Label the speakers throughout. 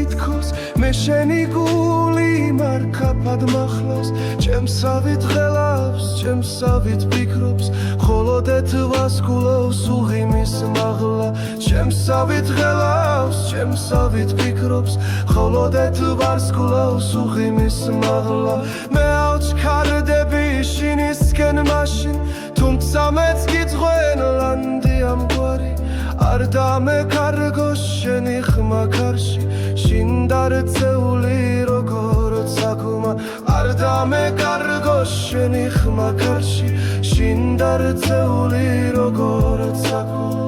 Speaker 1: თითქოს მე შენი გული მარქაფად მახლავს ჩემსავით ღელავს ჩემსავით ფიქრობს ხოლოდ ეთვას გულავს უღიმის მაღლა ჩემსავით ღელავს ჩემსავით ფიქრობს ხოლოდ ეთვას გულავს უღიმის მაღლა მე ავჩქარდები შინისკენ მაშინ თუმცა მეც გიძღვენ ლანდი ამგვარი არ დამეკარგო შენი ხმა ქარში შინ დარწეული როგორც აკუმა არ დამეკარგო შენი ხმა ქარში შინ დარწეული როგორც აკუმა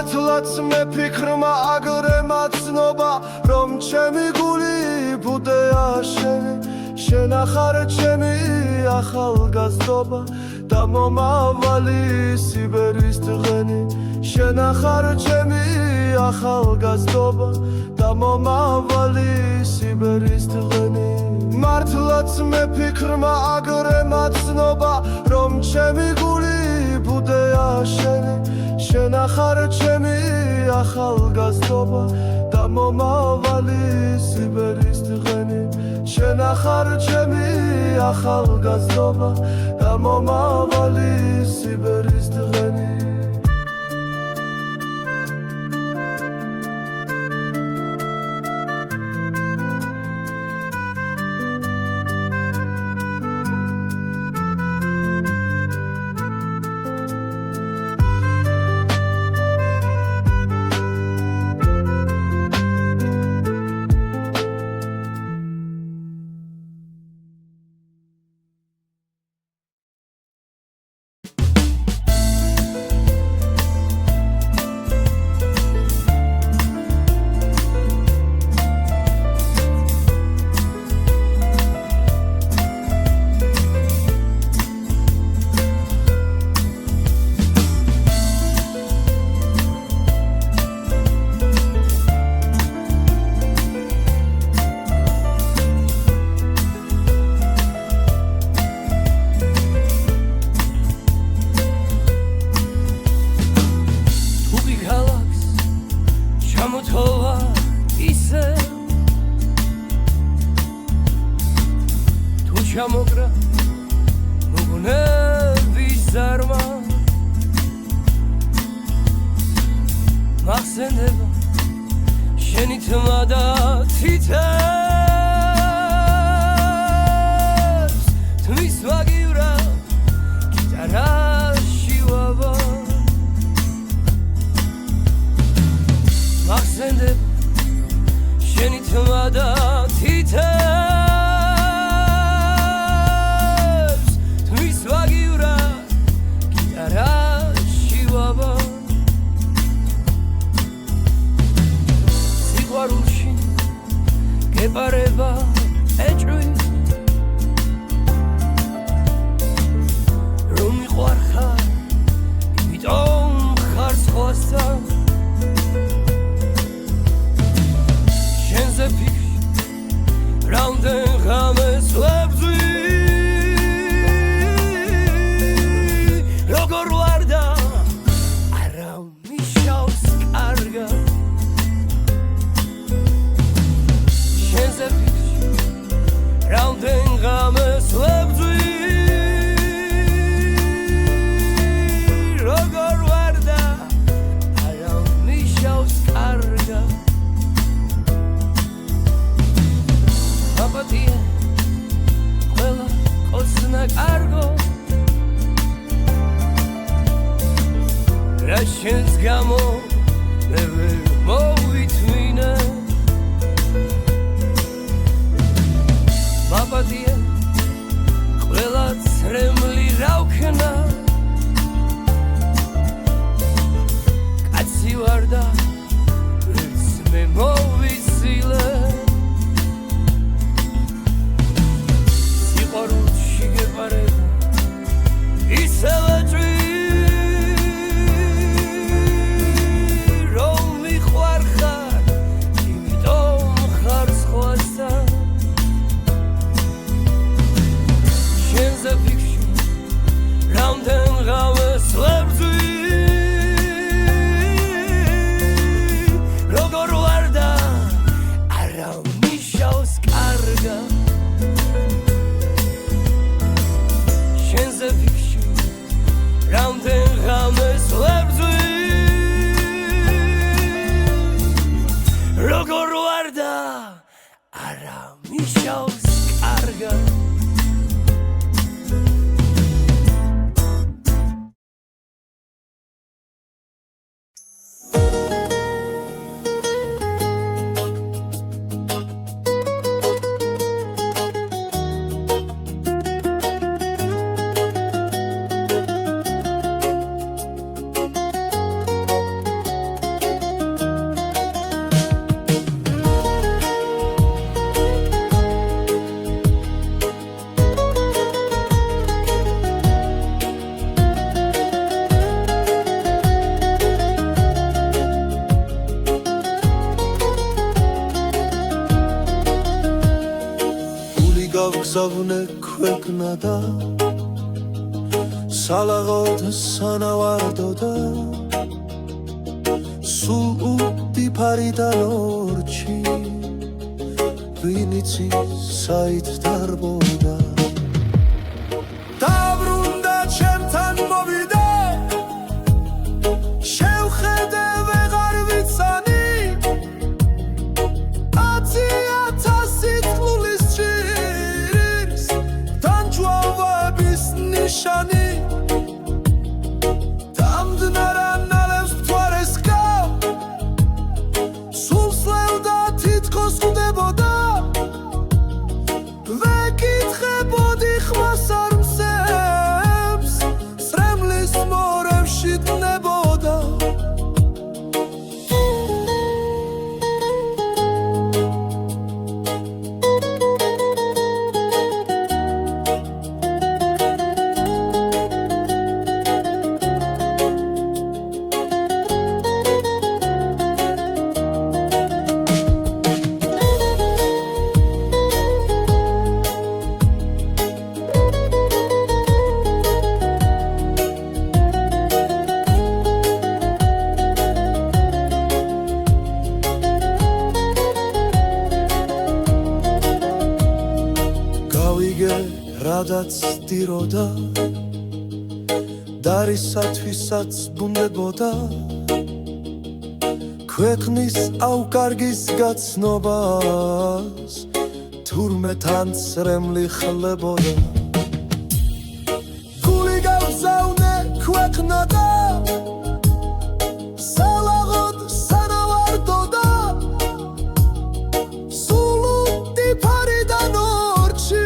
Speaker 1: მართლაც მე ფიქრმა აგრე მაცნობა რომ ჩემი გული ბუდეა შენ ახარ ჩემი ახალგაზრდობა და მომავალი სიბერის დღენი შენ ახარ ჩემი ახალგაზრდობა და მომავალი სიბერის დღენი მართლაც მე ფიქრმა აგრე მაცნობა რომ ჩემი გული ბუდეა შენ ახარ ჩემი ახალგაზრდობა და მომავალი სიბერის დღენი შენ ახარ ჩემი ახალგაზრდობა და მომავალი სიბერის დღენი ჩამოგრა მოგონების ზარმა მახსენდება შენი თმა და თითებს თმის ვაგივრა გიტარაში ვაბა მახსენდება შენი თმა და თითებს გეპარება ეჭვი რომ მიყვარხარ იმიტომ ხარ სხვასთან შენზე ფიქრი რამდენ ღამეს ვებძვი როგორ ვარ და არა მიშავს კარგად There's a ნიშნავს კარგად
Speaker 2: გაგზავნე ქვეყნა და სალაღოდ სანავარდო და სულ უდიფარიდან ორჩი ვინიც საით დარბოდა დაბრუნდა ჩემთან მოვიდე შევხედე ვეღარ ვიცანი Shani Tamdnara nalev tvores gav Sulslevda titkos kudeboda Vekitkhebodi khvasar msems Sremlis morevshit neboda რადაც დიროდა დარისათვისაც ბუნდებოდა ქვეყნის აუკარგის გაცნობას თურმე თან სრემლი ხლებოდა გული გავზავნე ქვეყნა და სალაღოდ სანავარდოდა სულ უდიფარიდან ორჩი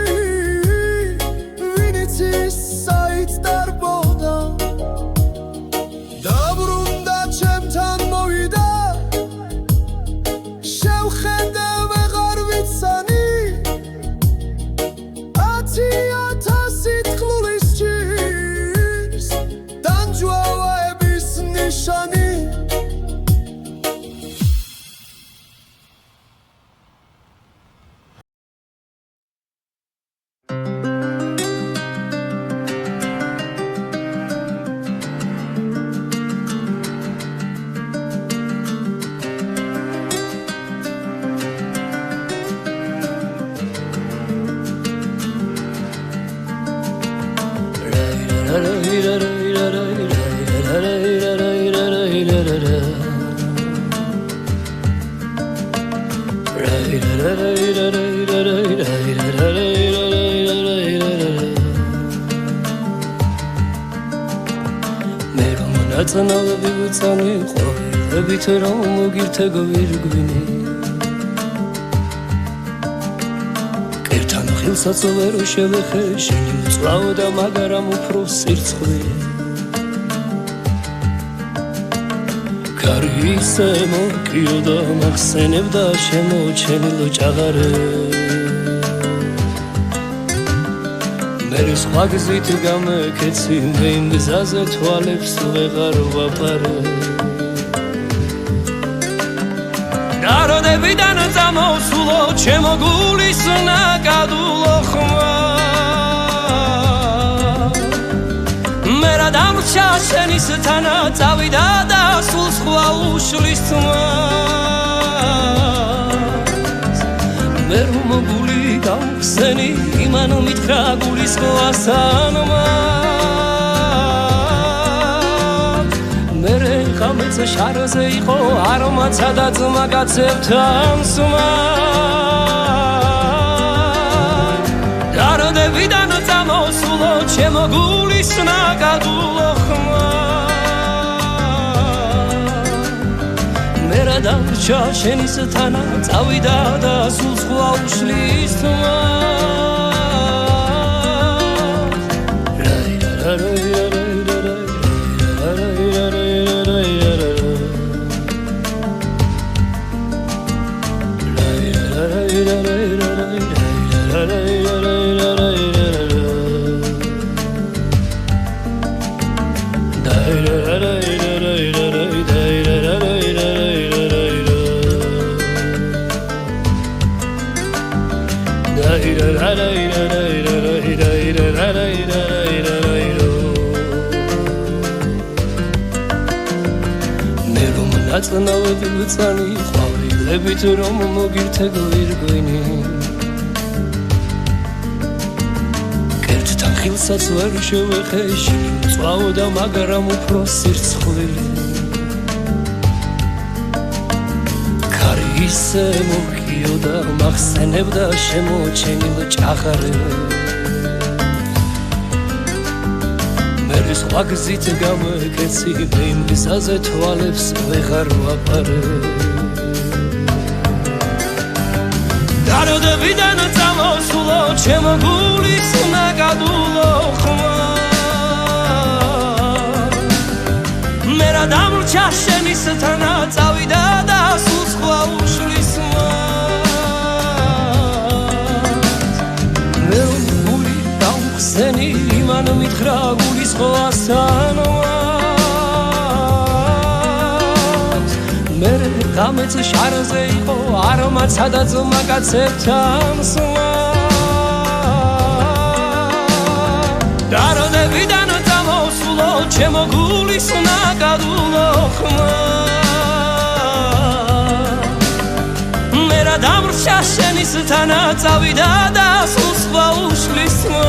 Speaker 2: საით დარბოდა დაბრუნდა ჩემთან მოვიდა შევხედე ვეღარ ვიცანი 10,000 თქლულის ჭირს დამჯვავების ნიშანი
Speaker 1: ნაცნავები ვუწანი ყვებით რომ მოგირთეგო ვირგვინი კერთან ხელსაც ვერ შევეხე შენი მწვავდა მაგრამ უფრო სირცხვი კარგისე მოკიოდა მახსენებდა შემოჩენილ ჭაღარე მერის მაგზით გამეკეცი მე იმ გზაზე თვალებს ვეღარ ვაფარე ნაროდებიდან წამოსულო ჩემო გულის ნაკადულო ხმა მე რა დამრჩა შენის თანა წავიდა და სულ სხვა უშლის თმა მე რომ გული გავხსენი იმან მითხრა გულის ყواسანმა მერე ხამეც შარზე იყო არომაცა და ძმა კაცებთან სმა ჩემო გულის ნაკადულო ხმა მე რა დარჩა შენის თანა წავიდა და სულ სხვა უშლის თმა ნაწნავები ვწანი ყვავილებით რომ მოგირთეგვირგვინი კერტთან ხილსაც ვერ შევეხეში წვავდა მაგრამ უფრო სირცხვილი ქარი ისე მოგიოდა მახსენებდა შემოჩენილ ჭაღარებს სხვა გზით გამეკეცი მე იმ გზაზე თვალებს ვეღარ ვაპარე დაროდებიდან წამოსულო ჩემო გულის ნაკადულო ხმა მე რა დამრჩა შენის თანა წავიდა და სულ სხვა უშლის მე გული დავხსენი იმან მითხრა გულის ხვასანოას მე გამეც შარზე იყო არმაცა და ძმა კაცებთან სმა დაროდებიდან წამოსულო ჩემო გულის ნაკადულო ხმა მე რა დამრჩა შენის თანა წავიდა და სულ სხვა უშლის თმა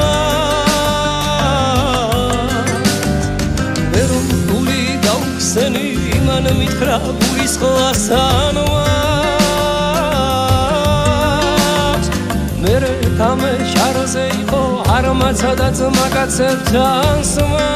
Speaker 1: სენი იმან მითხრა გულის ხვასანოას მე გამე შარზე იყო არმაცა და ძმა კაცებთან სმა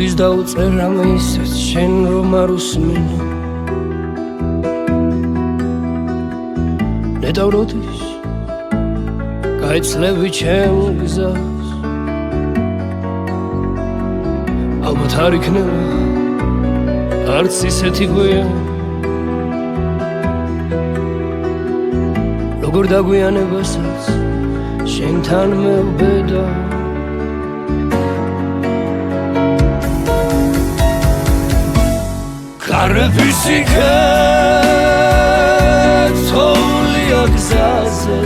Speaker 1: როდის დაუწერ რამე ისეთ შენ რომ არ უსმინო ნეტავ როდის გაეცლები ჩემ გზას ალბათ არ იქნება არც ისეთი გვია როგორ დაგვიანებასაც შენთან მევბედა კარების იქეთ თოვლია გზაზე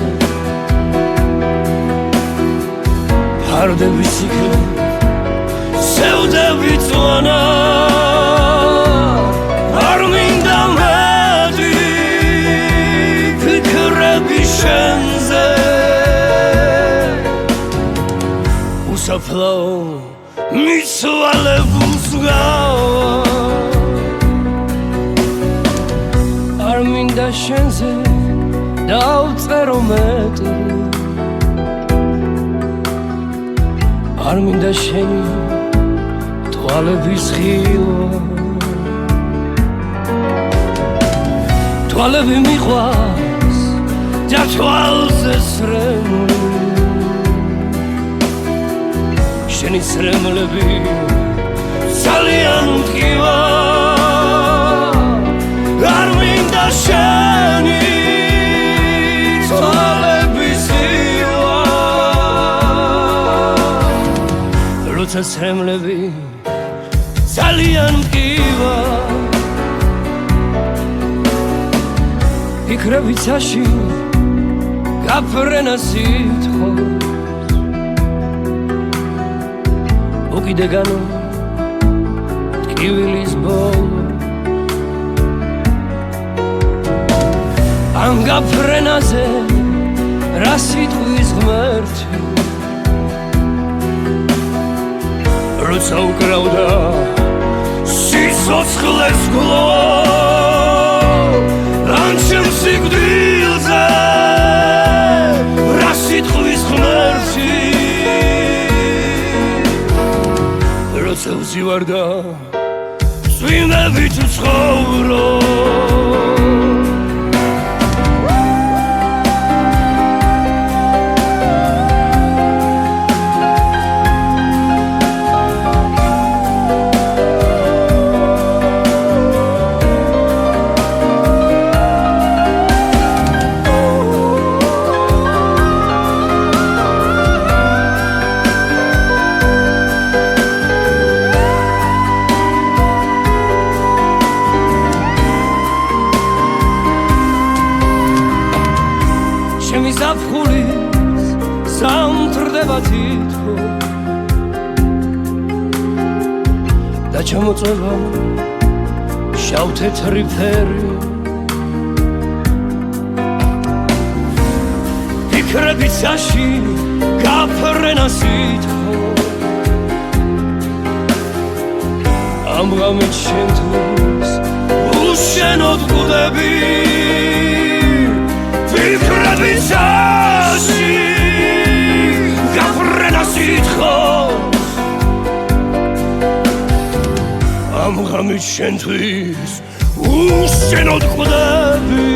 Speaker 1: ფარდების იქეთ სევდები წვანა არ მინდა მეტი ფიქრები შენზე უსაფლაო მიცვალებულს გავა მინდა შენზე დავწერო მეტი არ მინდა შენი თვალების ხილვა თვალები მიყვარს და თვალზე სრემლი შენი სრემლები ძალიან მტკივა არ მინდა შენი თვალების ხილვა როცა სრემლები ძალიან მკივა ფიქრები ცაში გაფრენა სიტყვას უკიდეგანო ტკივილის ბოლო ამ გაფრენაზე რა სიტყვის ღმერთი როცა უკრავდა სიცოცხლეს გლო ან ჩემ სიკვდილზე რა სიტყვის ღმერთი როცა უზივარდა წვიმებით ვცხოვრო და ჩამოწევა შავ-თეთრი ფერი ფიქრები ცაში გაფრენა სიტყვა ამ ღამით შენთვის უშენოდ გვდები ფიქრები ცაში გაფრენა სიტყვა ამ ღამით შენთვის უშენოდ გვდები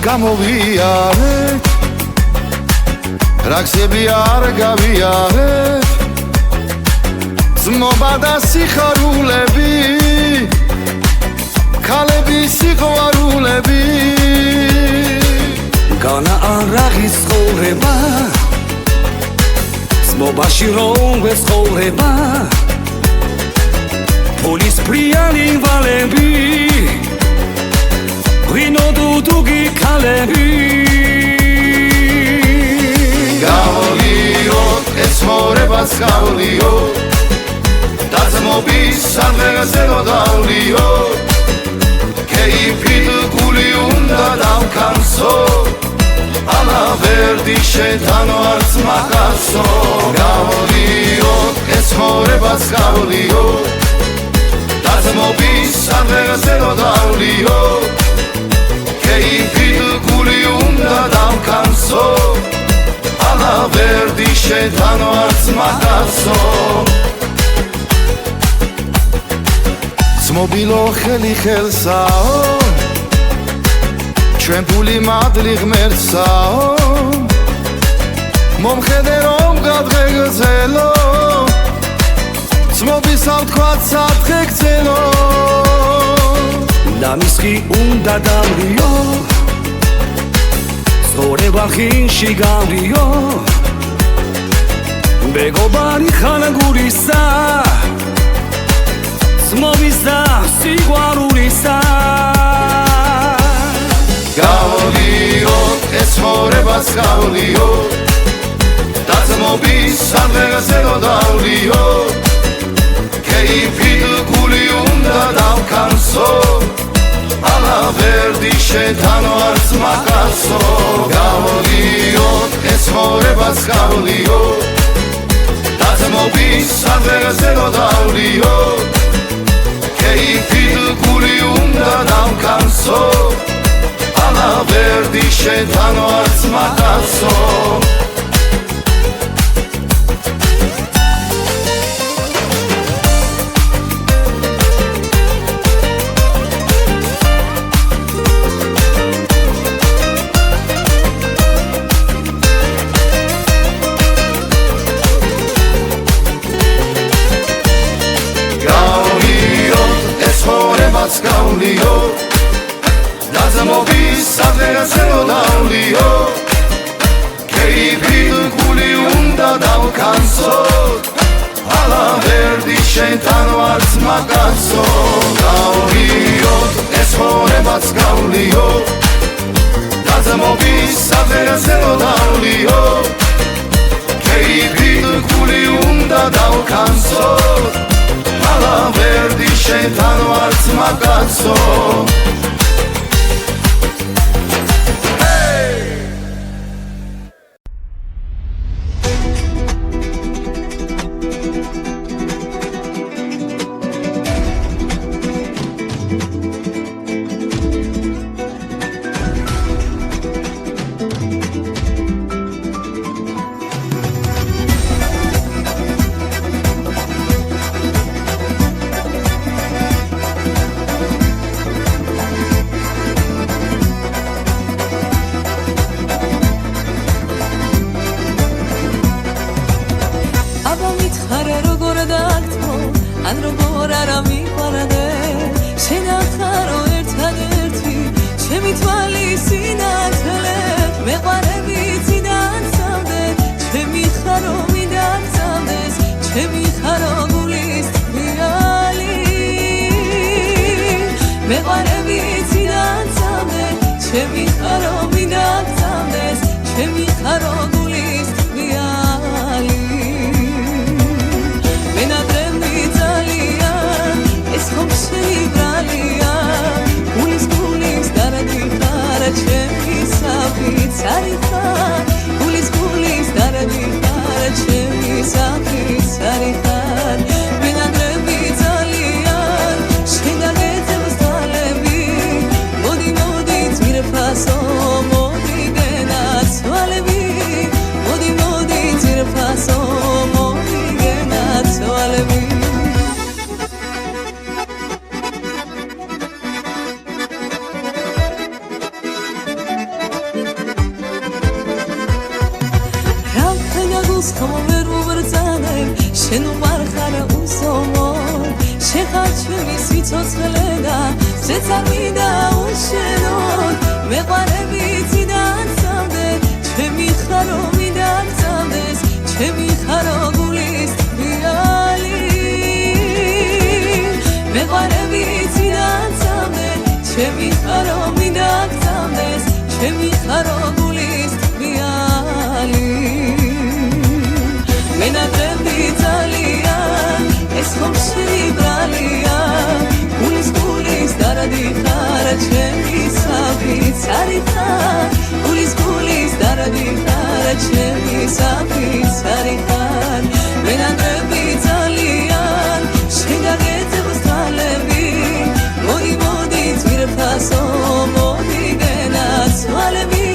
Speaker 2: გამოვიარეთ რაგსები არ გავიარეთ ძმობა და სიხარულები ქალები სიყვარულები
Speaker 1: განა არაღის ცხოვრება ძმობაში რომ ვეცხოვრება ფულის ფრიანი ვალები ვინოდუგი ქალები
Speaker 2: გავლიოთ ეს ცხოვრებას გავლიოთ დაძმობის სამღერაზე დავლიოთ კეიფით გული უნდა დავკანსო ალავერდი შეთანო არც მახასო გავლიოთ ეს ცხოვრებას გავლიოთ დაძმობის სამღერაზე დავლიოთ კეიფით გული უნდა დავკანსო ალავერდი შეთანო არც მახასო ძმობილო ხელი ხელსაო ჩვენ ფული მადლი ღმერთსაო მომხედე რომ გადღეგრძელო ძმობისა ვთქვათ სათხე გძელო დამისხი უნდა დავლიო ცხოვრება ხინში გავლიო მეგობარი ხანაგურისა ძმობის და სიყვარულისა გავლიოთ ეს ცხოვრებას გავლიოთ დაძმობის სამღერაზე დავლიოთ კეიფით გული უნდა დავკანსო ალავერდი შეთანო არც მახასო გავლიოთ ეს ცხოვრებას გავლიოთ
Speaker 3: მობის საძერზე რო დავლიო კეიფით გული უნდა დავკანსო ალავერდი შენთან ვარც მაგაცო გავლიო დაზმობის საძერზე რო დავლიო კეიფით გული უნდა დავკანსო ალავერდი შენთან ვარც მაგაცო გავლიო ეს ხორებაც გავლიო დაზმობის საძერზე რო დავლიო კეიფით გული უნდა დავკანსო ალავერდი შენთან ვარც მაგაცო
Speaker 4: ან როგორ არა მიყვარდე შენ ახარო ერთადერთი ჩემი თვალის სინათლე მეყვარებიცი დაცავდე ჩემი ხარო მიდაცავდეს ჩემი ხარო გულის თვიალი მეყვარებიცი დაცავდე ჩემი ხარო მიდაცავდეს ჩემი ხარო გულის თვიალი ჩემი საფიც არიხარ გულის გულის დარადიხარ ჩემი საფიც არიხარ ვინადრები ძალიან შენ დაგეძებს თვალები მოდი მოდი ძირფასო მოდი გენაცვალები მოდი მოდი ძირფასო მოდი გენაცვალები ხომერ უბრწანებ შენ უყარხარ უსომო შეხარ ჩემი სიცოცხლე და შეცარმიდა უშენოდ მეყვარებიცი დაცავდე ჩემი ხარო მიდაცავდეს ჩემი ხარო გულის თვიალი მეყვარებიცი დაცავდე ჩემი ხარო მიდაცავდეს ჩემი ხარო გულის თვიალი მენადრები ძალიან ეს ხომ შენი ბრალია გულის გულის დარადიხარ ჩემი საფიც არიხარ გულის გულის დარადიხარ ჩემი საფიც არიხარ მენადრები ძალიან შენ დაგეძებს თვალები მოდი მოდი ძვირფასო მოდი გენაცვალები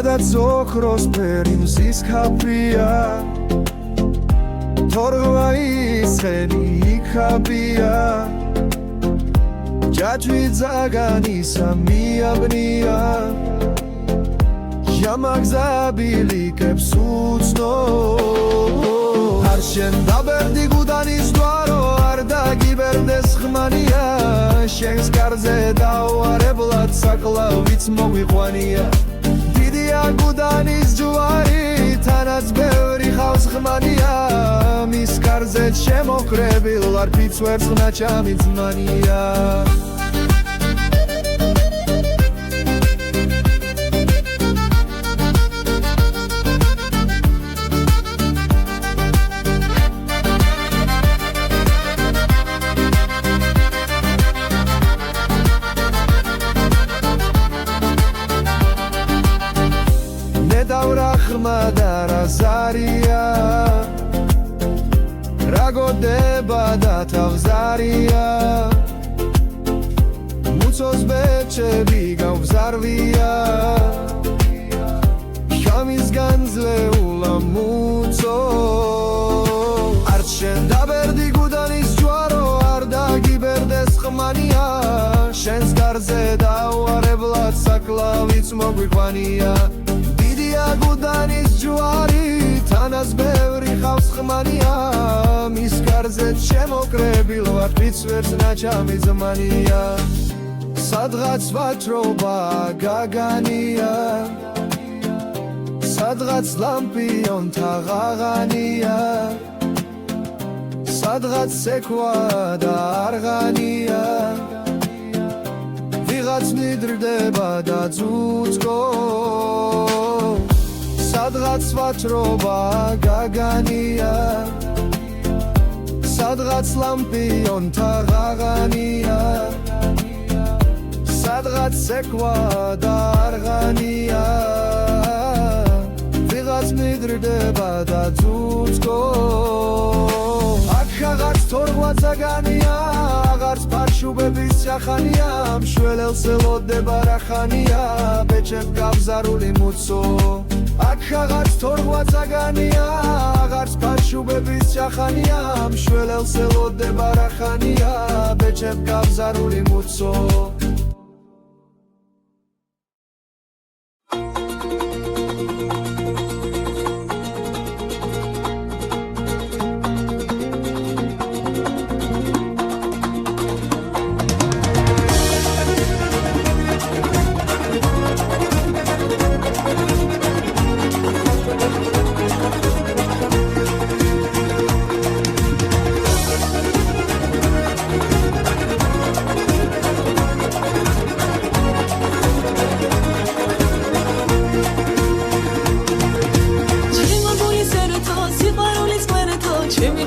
Speaker 2: სადაც ოქროს ფერი მზის ქაფია თორღვა ისხენი იქაბია ჯაჭვი ძაგანისა მიაბნია ჟამაგზაბილიკებს უცნო არ შენ დაბერდი გუდანის ჯვარო არ დაგიბერდეს ხმანია შენს კარზე დავარებლად საკლავიც მოგვიყვანია დიდია გუდანის ჯვარი თანაც ბევრი ხავს ხმანია მის კარზე შემოხრებილ არ ფიც ვერცხნა ჩამი ძმანია ზარია რაგოდება და თავზარია მუცოს ბეჭები გავზარვია შამის განძლეულა მუცო არ შენ დაბერდი გუდანის ჯვარო არ დაგიბერდეს ხმანია შენს კარზე დავარებლად საკლავიც მოგვიყვანია გუდანის ჯვარი თანაც ბევრი ხავს ხმანია მის კარზე შემოკრებილ ვარ ფიც ვერცხნა ჩამი ძმანია სადღაც ვაჭრობა გაგანია სადღაც ლამპიონთა ღაღანია სადღაც ცეკვა და არღანია ვიღაც მიდრდება და ძუძკო სადღაც ვაჭრობა გაგანია სადღაც ლამპიონთა ღაღანია სადღაც ცეკვა და არღანია ვიღაც მიდრდება და ძუძკო აქ რაღაც თორღვა ძაგანია აღარც ფარშუბების სახანია მშველელს ელოდება რახანია ბეჭებ გავზარული მუცო აქ რაღაც თორღვა ძაგანია აღარც ფარშუბების სახანია მშველელს ელოდება რახანია ბეჭებ გავზარული მუცო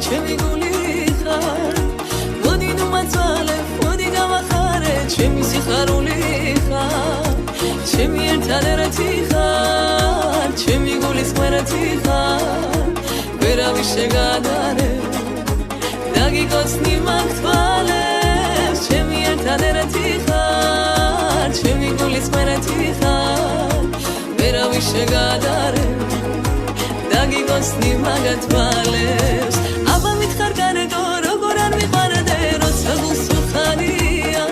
Speaker 4: ჩემი გული ხარ მოდი ნუ მაწვალე მოდი გავახარე ჩემი სიხარული ხარ ჩემი ერთადერთი ხარ ჩემი გულის ყვერეთი ხარ ვერავის შეგადარე დაგიკოცნი მაგ თვალებს ჩემი ერთადერთი ხარ ჩემი გულის ყვერეთი ხარ ვერავის შეგადარე დაგიკოცნი მაგ თვალებს აბა მითხარ გარეგო როგორ არ მიყვარდე როცა გულს უხარია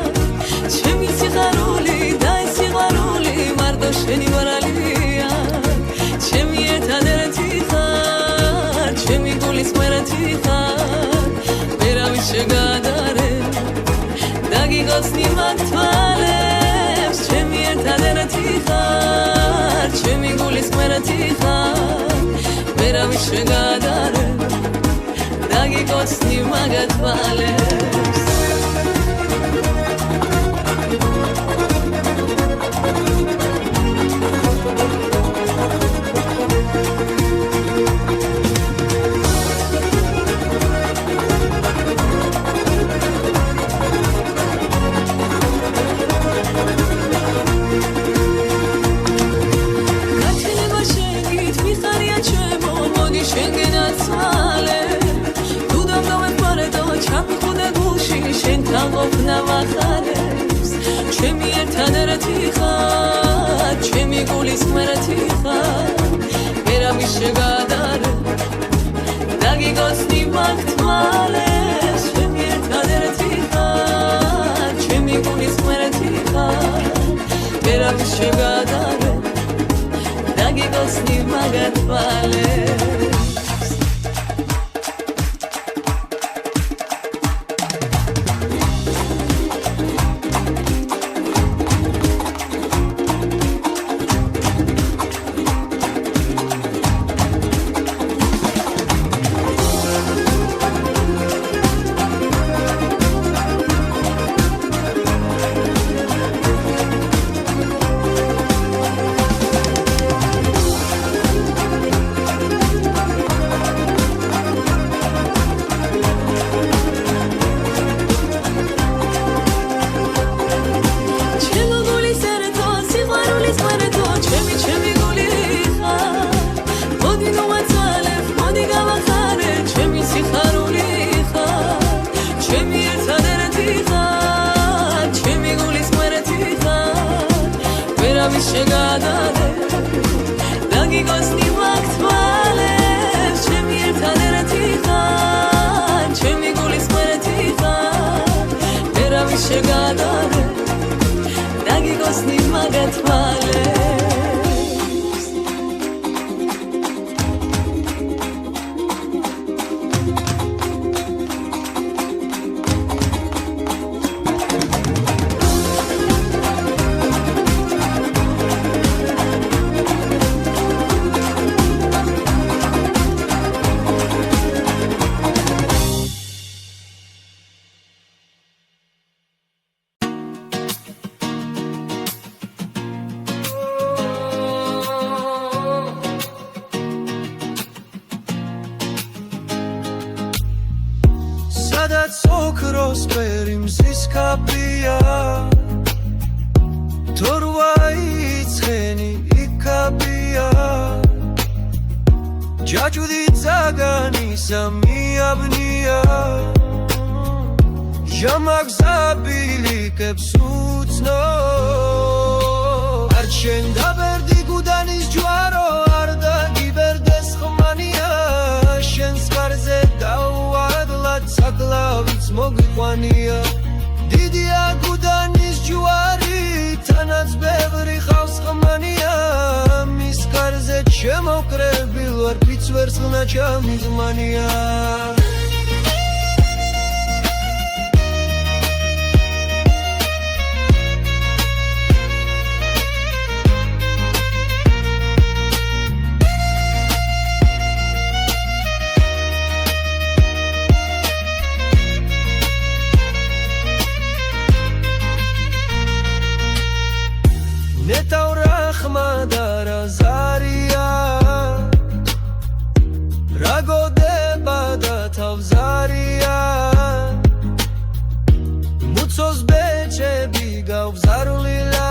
Speaker 4: ჩემი სიხარული და ეს სიყვარული მარტო შენი მორალია ჩემი ერთადერთი ხარ ჩემი გულის ყვერეთი ხარ ვერავის შეგადარე დაგიკოცნი მაგ თვალებს ჩემი ერთადერთი ხარ ჩემი გულის ყვერეთი ხარ ვერავის შეგადარე დაგიკოცნი მაგ თვალებს შენგენაც მალე თუ დამდავებ პარედო ჩამიხუდე გულში ჩემი გულის მერეთი ხარ ვერავის შეგადარე დაგიგოცნი მაგ თვალებს ჩემი ერთადერთი ხარ ჩემი გულის მერეთი ხარ ვერავის შეგადარე დაგიგოცნი მაგ თვალებს შეგადარე დაგიგოცნი მაგ თვალებს ჩემი ერთადერთი ხარ ჩემი გულის მერეთი ხარ ვერავის შეგადარე დაგიგოცნი მაგ თვალებს
Speaker 2: სადაც ოქროს ფერი მზის ქაფია თორვა იცხენი იქაფია ჯაჭვდი ძაგანისა მიაბნია ჟამაგზაბილიკებს უცნო არ შენ დაბერდი გუდანის ჯვარო არ დაგიბერდეს ხმანია შენს კარზე დავარდლად საკლავიც მოგიყვანია დიდია გუდანის ჯვარი თანაც ბევრი ხავს ხმანია მის კარზე შემოკრებილ ვარ ფიც ვერცხლნა ჩამიზმანია ნეტავრახმადარა ზარია რაგოდება და თავზარია მუცოს ბეჭები გავზარულილა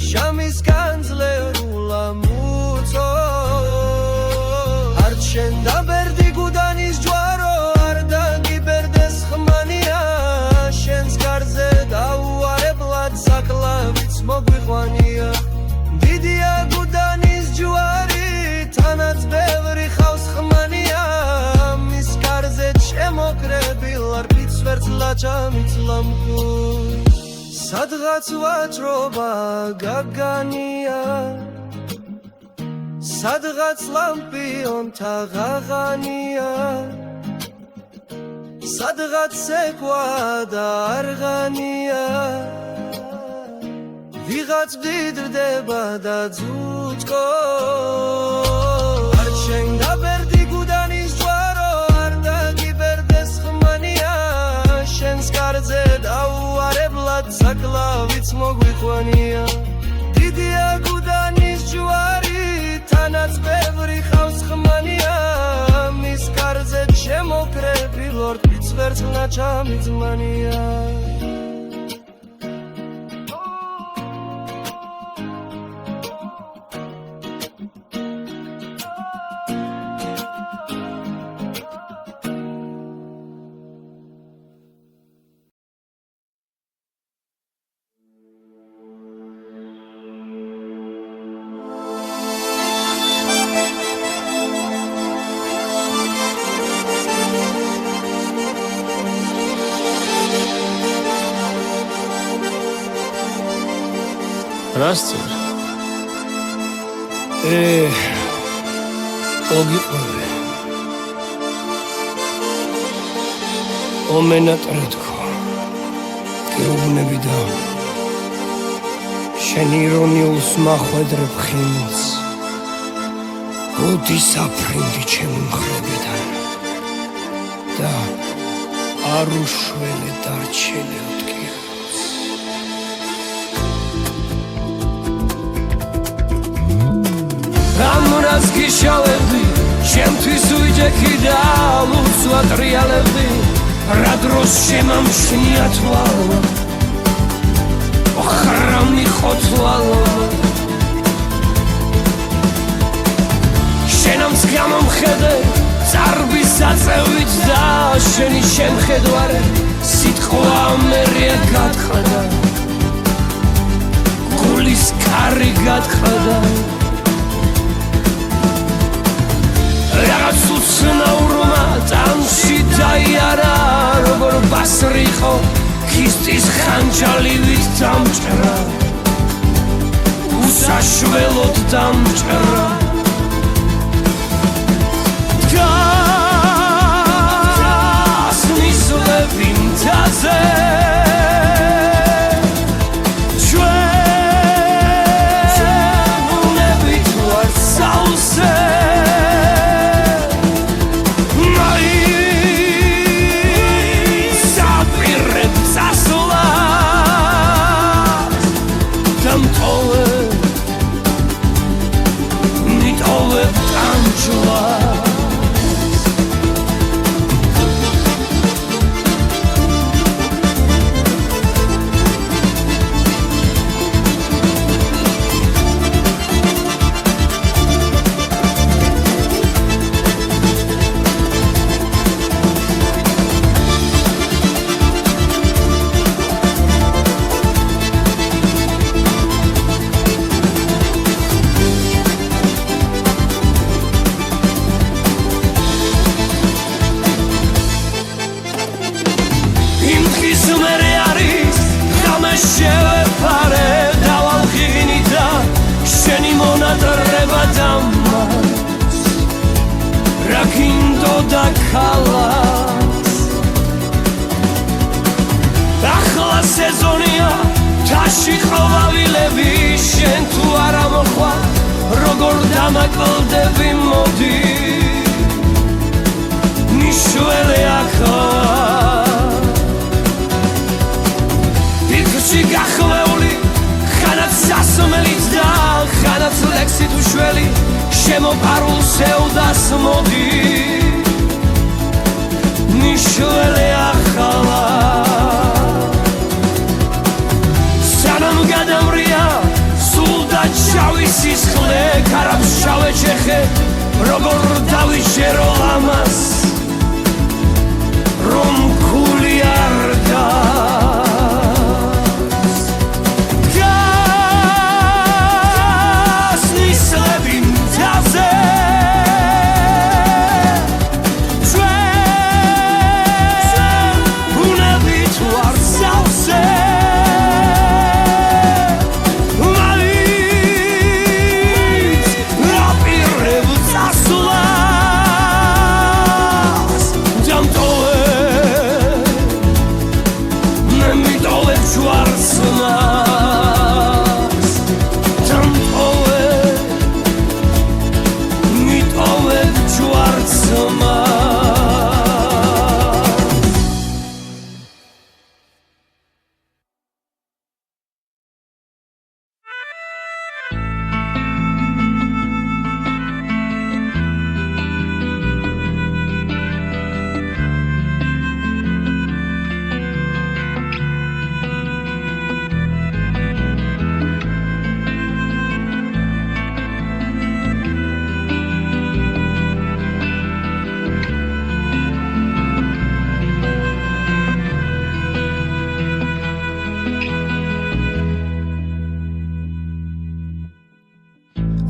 Speaker 2: შამის კანძლერულა მუცო არ შენ დაბერდი გუდანის ჯვარო არ დაგიბერდეს ხმანია შენს კარზე დავუარებლად საკლავიც მოგიყვანია დიდია გუდანის ჯვარი თანაც ბევრი ხავს ხმანია მის კარზე შემოკრებილ არ ფიც ვერცხლა ჩამიწლამქო სადღაც ვაჭრობა გაგანია სადღაც ლამპიონთა ღაღანია სადღაც ცეკვა და არღანია ვიღაც ვდიდრდება და ძუძკო არ შენ დაბერდი გუდანის ჯვარო არ დაგიბერდეს ხმანია შენს კარზე დავუარებლად საკლავიც მოგვიყვანია დიდია გუდანის ჯვარი თანაც ბევრი ხავს ხმანია მის კარზე შემოკრებილ ვარ ფიც ვერცხლნა ჩამიზმანია
Speaker 1: რას წერ? მოგიყვები. ომენატრეთქო. გეუბნები და შენ ირონიულს მახვედრებ ხილს. როდის აფრინდი ჩემი მხრებიდან და არ უშველე დარჩენილ ტკივილს. რამრას გიშალები, ჩემთვის უჯექი და ლუს ვატრიალებდი, რა დროს შემამშნია თვალა, ოხრამი ხოთვალა. შენამს გამომხედე წარბის საწევით და შენი შემხედვარე სიტყვა მერია გათხრდა, გულის კარი გათხრდა. რაღაც უცნაურმა ტანში დაიარა, როგორ ბასრიხო ქისტის ხანჯალივით დამჭრა, უსაშველოდ დამჭრა. გასნის ლები მთაზე, ჩვენ უნებით ვართ სავსე, შევეფარე დავალღინი და შენი მონატრება დამას, რა გინდოდა ქალაქს. ახლა სეზონია, თაში ყვავილები, შენ თუ არა მოხვა, როგორ დამაკლდები მოდი, მიშველი ახლა გახლეული, ხანაც სასმელით და ხანაც ლექსით უშველი, შემოპარულ სევდას მოდი, მიშველი ახლა. სანამ გადამრია სულ და ჩავის სისხლე, კარავს შავე ჩეხე, როგორ დავიჯერო ამას, რომ ქული არ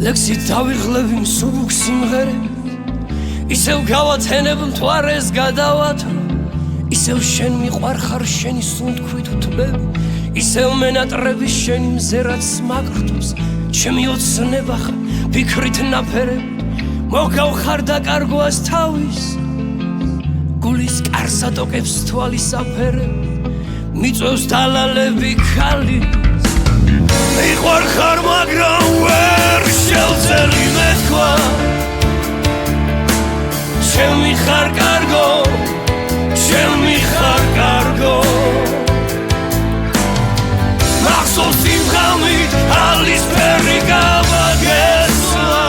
Speaker 1: ლექსით დავიღლები მსუბუქ სიმღერები, ისევ გავათენებ მთვარეს გადავათა, ისევ შენ მიყვარხარ შენი სუნთქვით უთბები, ისევ მენატრების შენი მზერაც მაკრთობს ჩემი ოცნება ხარ ფიქრით ნაფერები მოგავხარ და კარგვას თავის გულის კარსა ტოკებს თვალის აფერები მიწევს დალალები ქალის მიყვარ ხარ მაგრამ ვერ შევძელი მეთქვა ჩემი ხარ კარგო ჩემი ხარ კარგო მახსოვს იმ ღამით ალისფერი გავაგესვა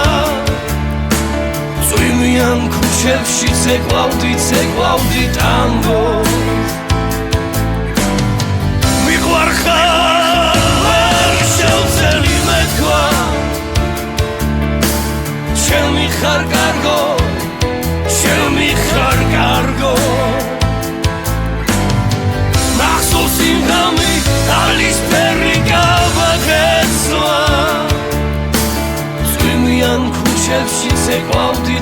Speaker 1: წვიმიან ქუჩებში ცეკვავდი ტანგო მიყვარ ხარ ვერ შევძელი მეთქვა ჩემი ხარ კარგო ჩემი ხარ კარგო მახსოვს იმ ღამით ალისფერი გავაგესვა წვიმიან ქუჩებში ცეკვავდი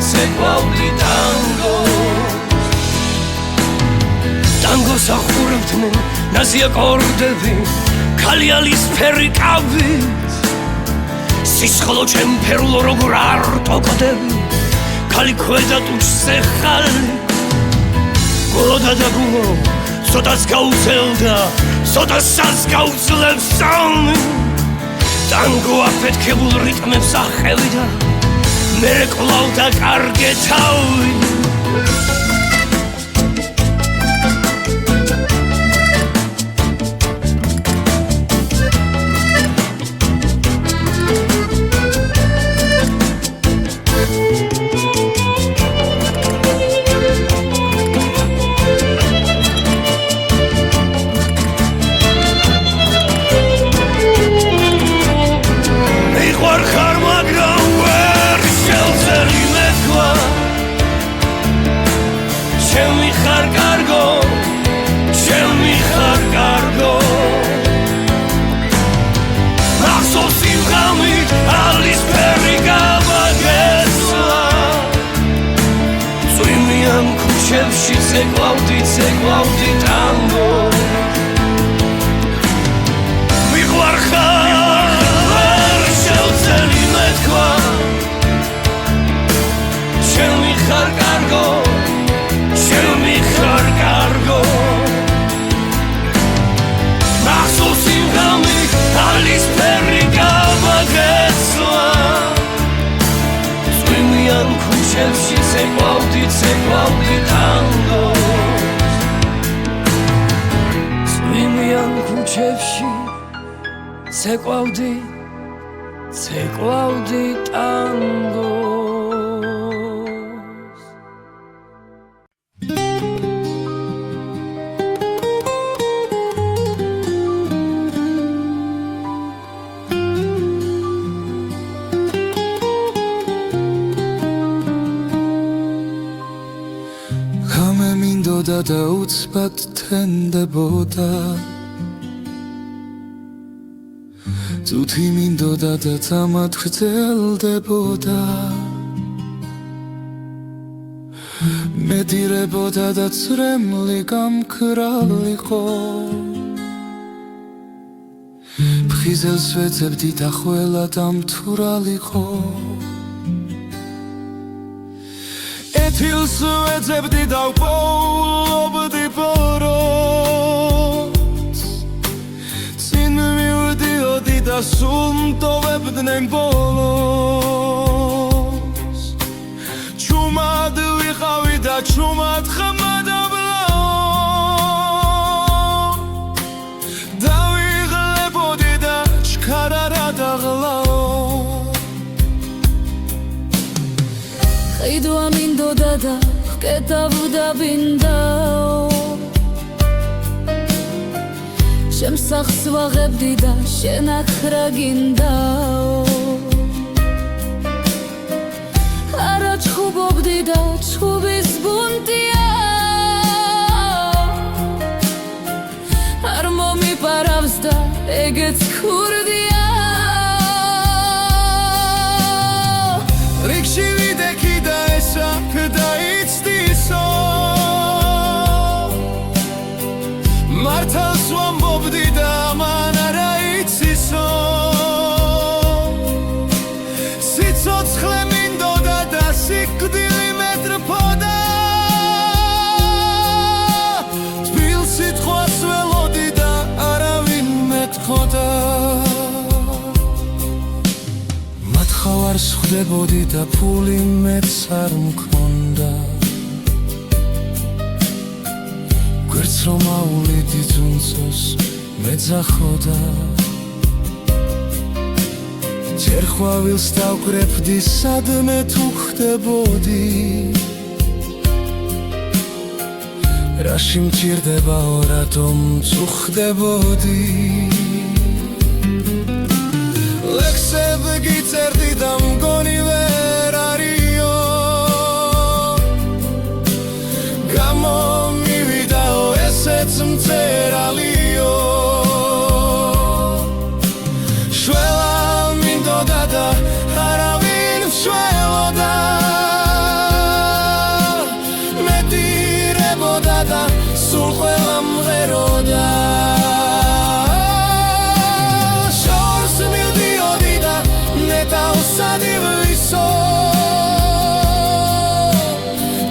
Speaker 1: ტანგოს ახურებდნენ ნაზია კორდები ქალი ალისფერი კავით სისხლო ჩემფერულო როგორ არ ტოკდები ქალი ქვედა ტუჩზე ხალი გულოდა და გულო ცოტას გაუძელდა ცოტასაც გაუძლებს სამი ტანგო აფეთქებულ რიტმებს ახევიდა მერე კვლავდა კარგე თავი ცეკვავდი ტანგო მიყვარ ხარ ვერ შევძელი მეთქვა ჩემი ხარ კარგო ჩემი ხარ კარგო მახსოვს იმ ღამით ალისფერი გავაგესვა წვიმიან ქუჩებში ცეკვავდი ტანგო წვიმიან ქუჩებში ცეკვავდი ტანგოს
Speaker 2: ღამე მინდოდა და უცბად თენდებოდა წუთი მინდოდა და თამად გრძელდებოდა მედირებოდა და წრემლი გამქრალიყო ფხიზელს ვეძებდი და ყველა დამთვრალიყო ეთილს ვეძებდი და ვპოულობდი ბოროტს წინ მივდიოდი და სულ მტოვებდნენ ბოლოს ჩუმად ვიყავი და ჩუმად ხმადაბლაო დავიღლებოდი და ჩქარარა დაღლაო
Speaker 4: ყიდვა მინდოდა და ვკეტავდა ბინდაო შემსახს ვაღებდი და შენახრა გინდაო არა ჩხუბობდი და ჩხუბის ბუნტია არ მომიპარავს და ეგეც ქურდია
Speaker 2: რიგში ვიდექი და ესაკ დაიცდისო მართალს ვამბობდი და ვიძებოდი და ფული მეც არ მქონდა გვერდს რომ აულიდი ძუნწოს მეძახოდა ჯერ ხვავილს დავკრებდი სადმე თუ ხდებოდი რაში მჭირდებაო რატომ წუხდებოდი ლექსები გიწერდი და მგონი ვერ არიო გამომივიდაო ესეც მწერალიო შველა მინდოდა და არავინ მშველოდა მეტირებოდა და სულ ყველა მღეროდა სადივლისო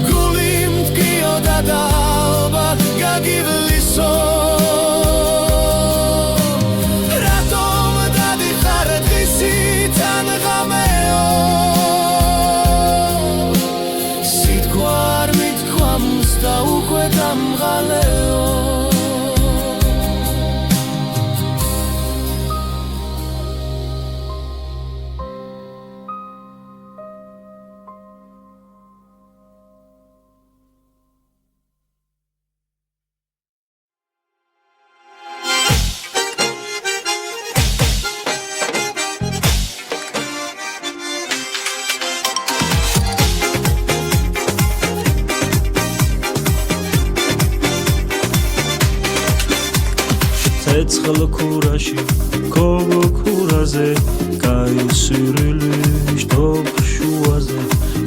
Speaker 2: გული მткიოდა და ალბათ გაგივლისო რატომ დადიხარ დღისით ან ღამეო სიტყვა არ მithქვამს და უკვე დამღალეო
Speaker 5: ცეცხლ ქურაში ქოვ ქურაზე გაისრილი შტოქ შუაზე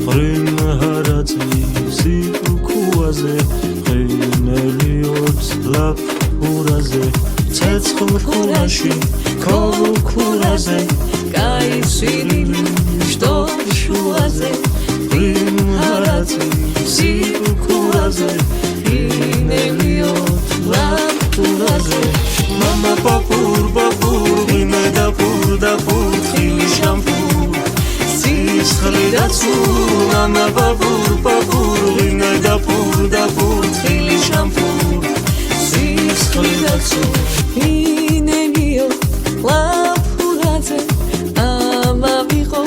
Speaker 5: ღრიმ ჰარაცის იქუაზე ღიმელიოთ ლაფ ქურაზე ცეცხლ ქურაში ქოვ ქურაზე
Speaker 4: გაისრილი შტოქ შუაზე ღრიმ ჰარაცის იქუაზე ღიმელიოთ ლაფ ქურაზე
Speaker 5: Mama papur papur ime dapur khili shampur sis khalidatsu Mama papur ime dapur khili shampur sis khalidatsu
Speaker 4: ინემიო ლაფურაძე ამავიღო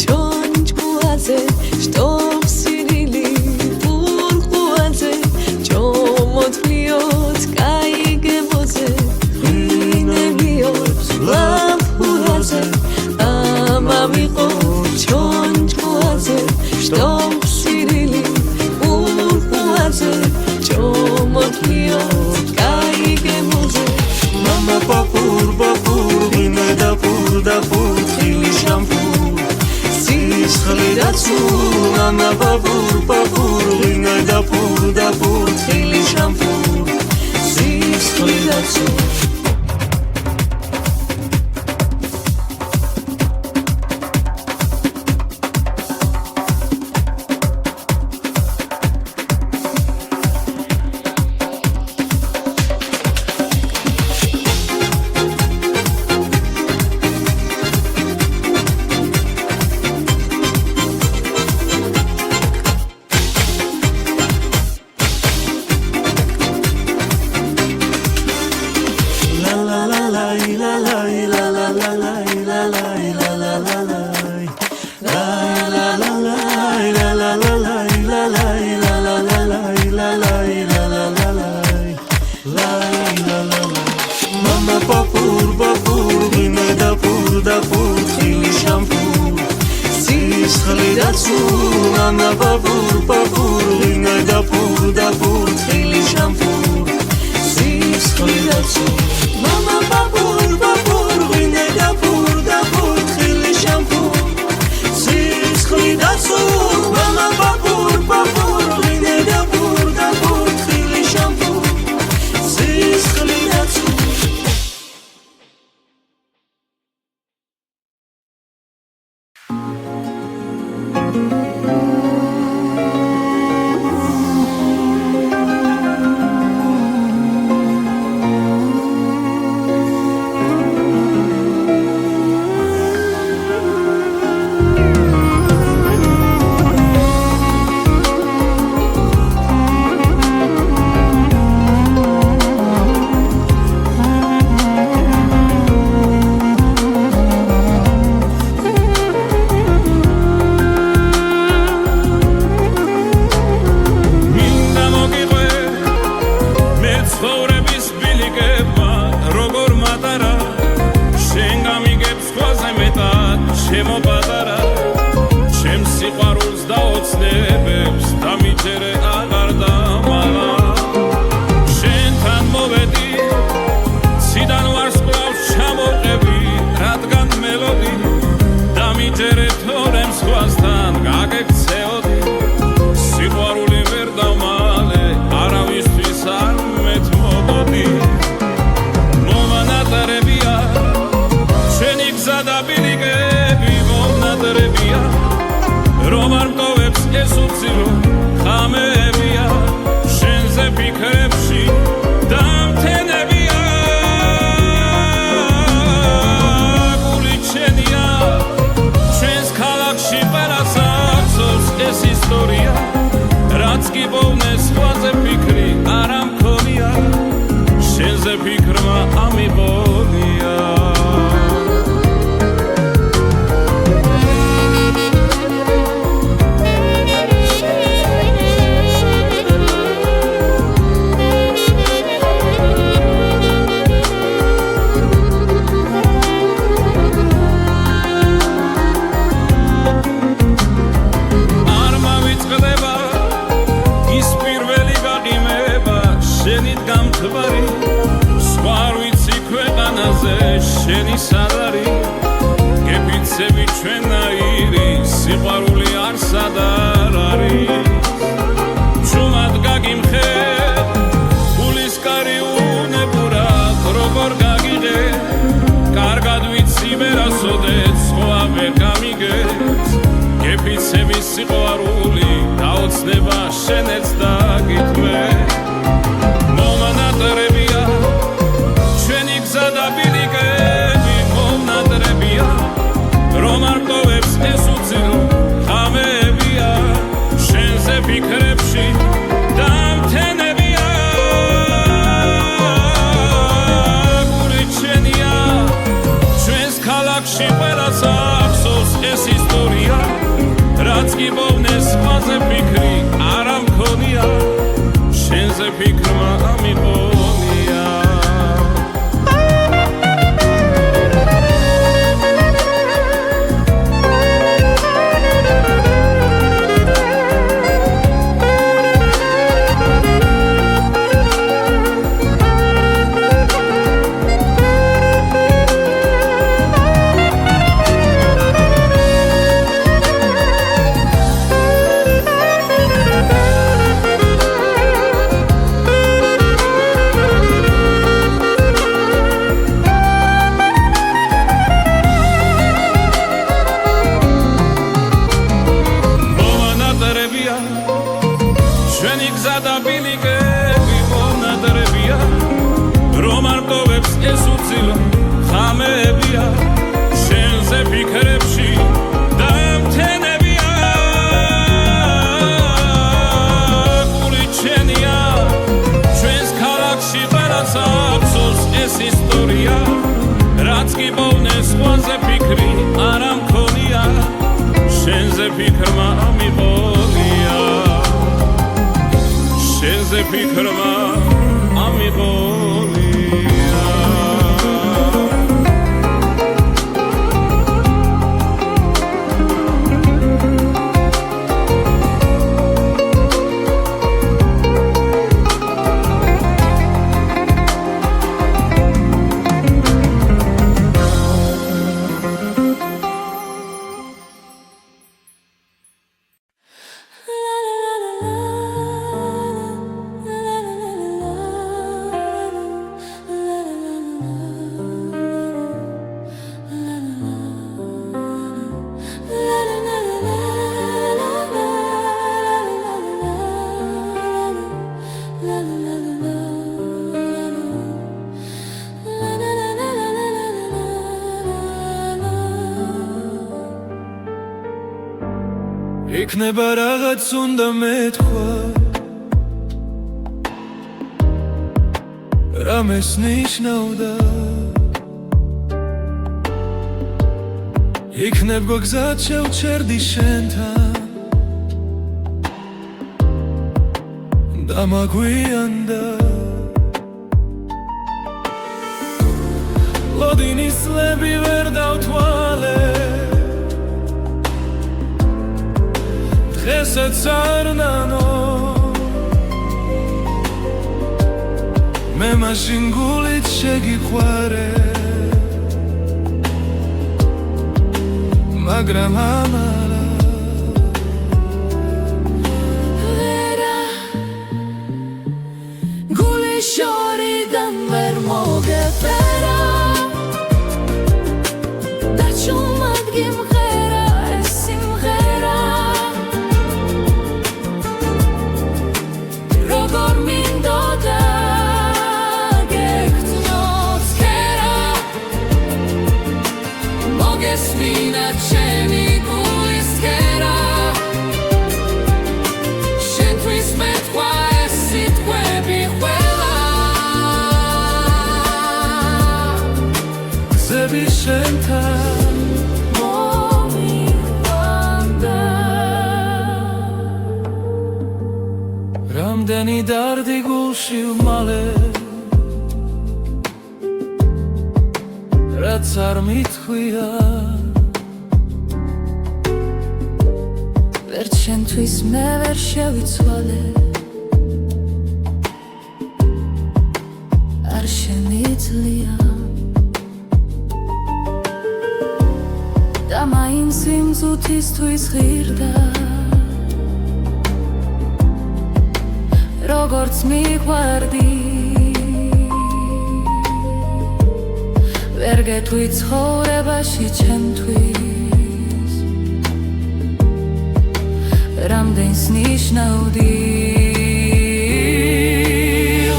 Speaker 4: ჩონჩქუაზე შტოფსირილი პურყუაზე ჩომოთლიოთ კაიგებოზე ლაფურაძე ამავიღო ჩონჩქუაზე შტოფსირილი პურყუაზე ჩომოთლიოთ კაიგებოზე
Speaker 5: Mama papur ime dapur khili shampur sis khalidatsu Mama papur ime dapur khili shampur sis khalidatsu Mama papur ime dapur khili shampur sis khalidatsu Mama papur ime dapur khili shampur sis khalidatsu Mama papur ime dapur khili shampur sis khalidatsu Mama papur ime dapur khili shampur sis khalidatsu ბოვნე სხვაზე ფიქრი არა მქონია შენზე ფიქრმა ამიღონია შენი სადარი გეფიცები ჩვენაირი სიყვარული არსად არ არის ჩუმად გაგიმხე ფულის კარი უნებურა როგორ გაგიღე კარგად ვიცი ვერასოდეს სხვა ვერ გამიგეთ გეფიცები სიყვარული დაოცნება შენეც დაგითმე მომანატრებია ჩვენი გზა და ბილიკები მომნადრებია რომ არ ტოვებს ეს უცილო ხამებია შენზე ფიქრებში დამთენებია გული ჩვენია ჩვენს ქალაქში ყველას ახსოვს ეს ისტორია რაც კი ბოვნეს სხვაზე ფიქრი არა მქონია შენზე ფიქრმა ამიღონია
Speaker 2: იქნება რაღაც უნდა მეთქვა რამეს ნიშნავდა იქნებ გოგზად შევჩერდი შენთან დამაგვიანდა ლოდინის ლები ვერ დავთვალე დღესაც არ ნანო მე მაშინ გულით შეგიყვარე მაგრამ ამალა
Speaker 4: ვერა გული შორიდან ვერ მოგეფერა და ჩუმად გიმღერა ეს სიმღერა როგორ მინდოდა გექცნოს ქერა მოგესმინა ჩემი გულის
Speaker 1: შენი დარდი გულში უმალე რაც არ მithქვია
Speaker 4: ვერ შენთვის მე ვერ შევიცვალე არ შემიძლია და მაინც იმ წუთისთვის ღირდა როგორც მიყვარდი ვერ გეტყვი ცხოვრებაში ჩემთვის რამდენს ნიშნავდი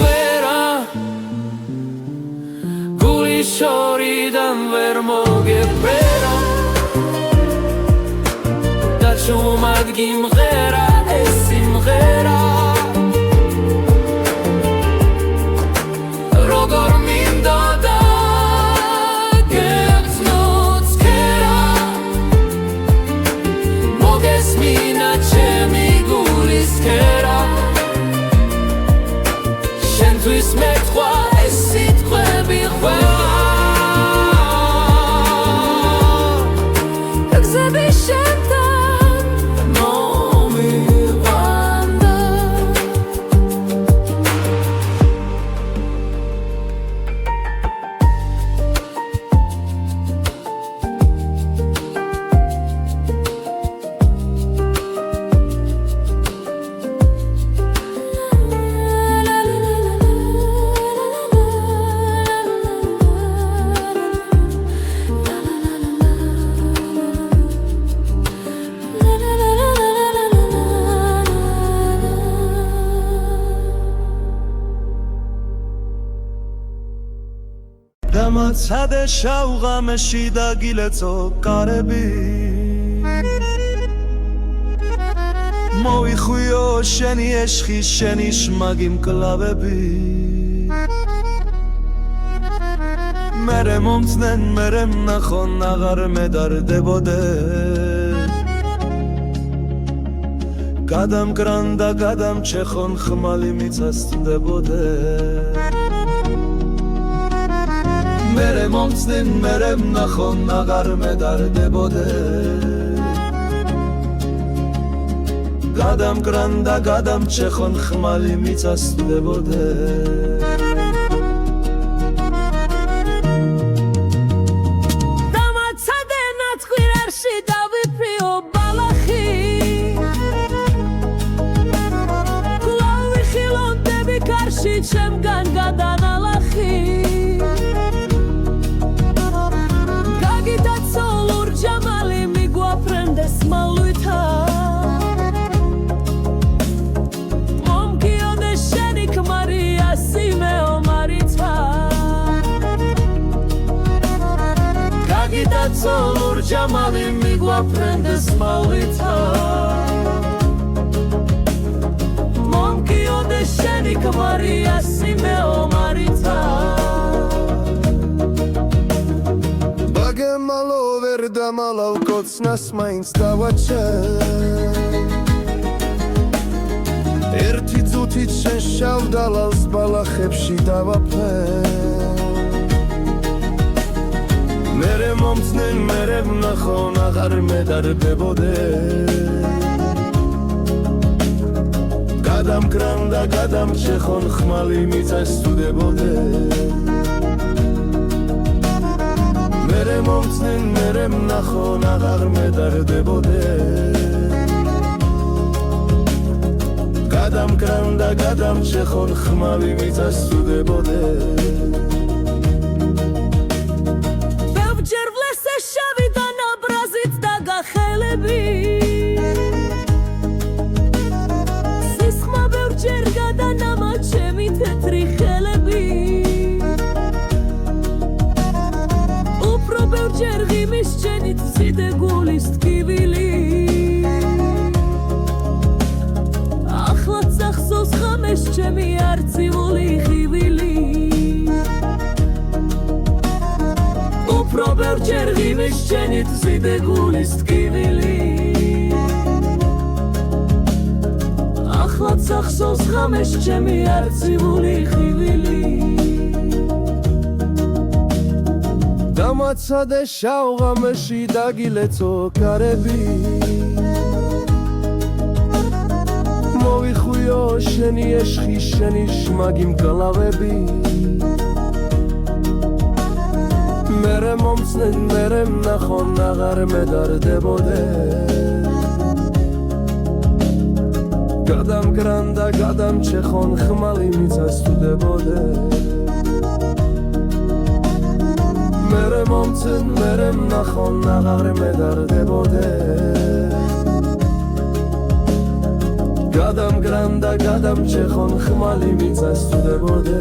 Speaker 1: ვერა გულის შორიდან ვერ მოგეფერა და ჩუმად გიმღერა ეს სიმღერა როგორ მინდოდა გეცნოცქერა მოგესმინა ჩემი გულის ქერა შენთვის მეთქვა ეს სიტყვები ყველა
Speaker 4: გზები შენთან მომიყვანდა
Speaker 2: დამაცადე შავღამეში დაგილეწო კარები მოიხვიო შენი ეშხი შენი შმაგი მკლავები მერე მომწნენ მერე მნახონ აღარ მედარდებოდე გადამკრანდა გადამჩეხონ ხმალი მიწასწდებოდე მერე მომწნენ მერე მნახონ აღარ მედარდებოდე გადამკრანდა გადამჩეხონ ხმალი მიწასწდებოდე
Speaker 4: დამაცადე ნაცხვირარში დავიფრიო ბალახი კვლავ ვიხილონდები კარში ჩემგან გადანალახი ჯამალი მიგვაფრენდეს მალვითა მომგიოდე შენი ქმარია სიმეო მარიცა გაგიტაცო ლურ ჯამალი მიგვაფრენდეს მალვითა მომგიოდე შენი ქმარია სიმეო მარიცა
Speaker 2: დამალავ კოცნას მაინც დავაჩე ერთი წუთით შენ შავ დალალს ბალახებში დავაფლე მერე მომწნენ მერე ვნახონ აღარ მედარდებოდე გადამკრანდა გადამჩეხონ ხმალი მიწასწდებოდე მერე მომწნენ მერე ვნახონ აღარ მედარდებოდე გადამკრანდა გადამჩეხონ ხმალი მიწასწდებოდე
Speaker 4: ბევრჯერ ვლესე შავი და ნაბრაზით დაგახელები სისხმა ბევრჯერ გადანამა ჩემი თეთრი ხელები ბევრჯერ ღიმის შენით ვზიდე გულის ტკივილი ახლაც ახსოვს ხამეს ჩემი არწივული ხივილი უფრო ბევრჯერ ღიმის შენით ვზიდე გულის ტკივილი
Speaker 1: ახლაც ახსოვს ღამეს ჩემი არწივული ხილილი
Speaker 2: დამაცადე შავ ღამეში დაგილეცო კარები მოვიხუიო შენი ეშხი შენი შმაგი მკლავები მერე მომწნენ მერე მნახონ აღარ მედარდებოდე გადამგრანდა გადამჩეხონ ხმალი მიწასტუდებოდე მერე მომწნენ მერე მნახონ აღარ მედარდებოდე გადამგრანდა გადამჩეხონ ხმალი მიწასტუდებოდე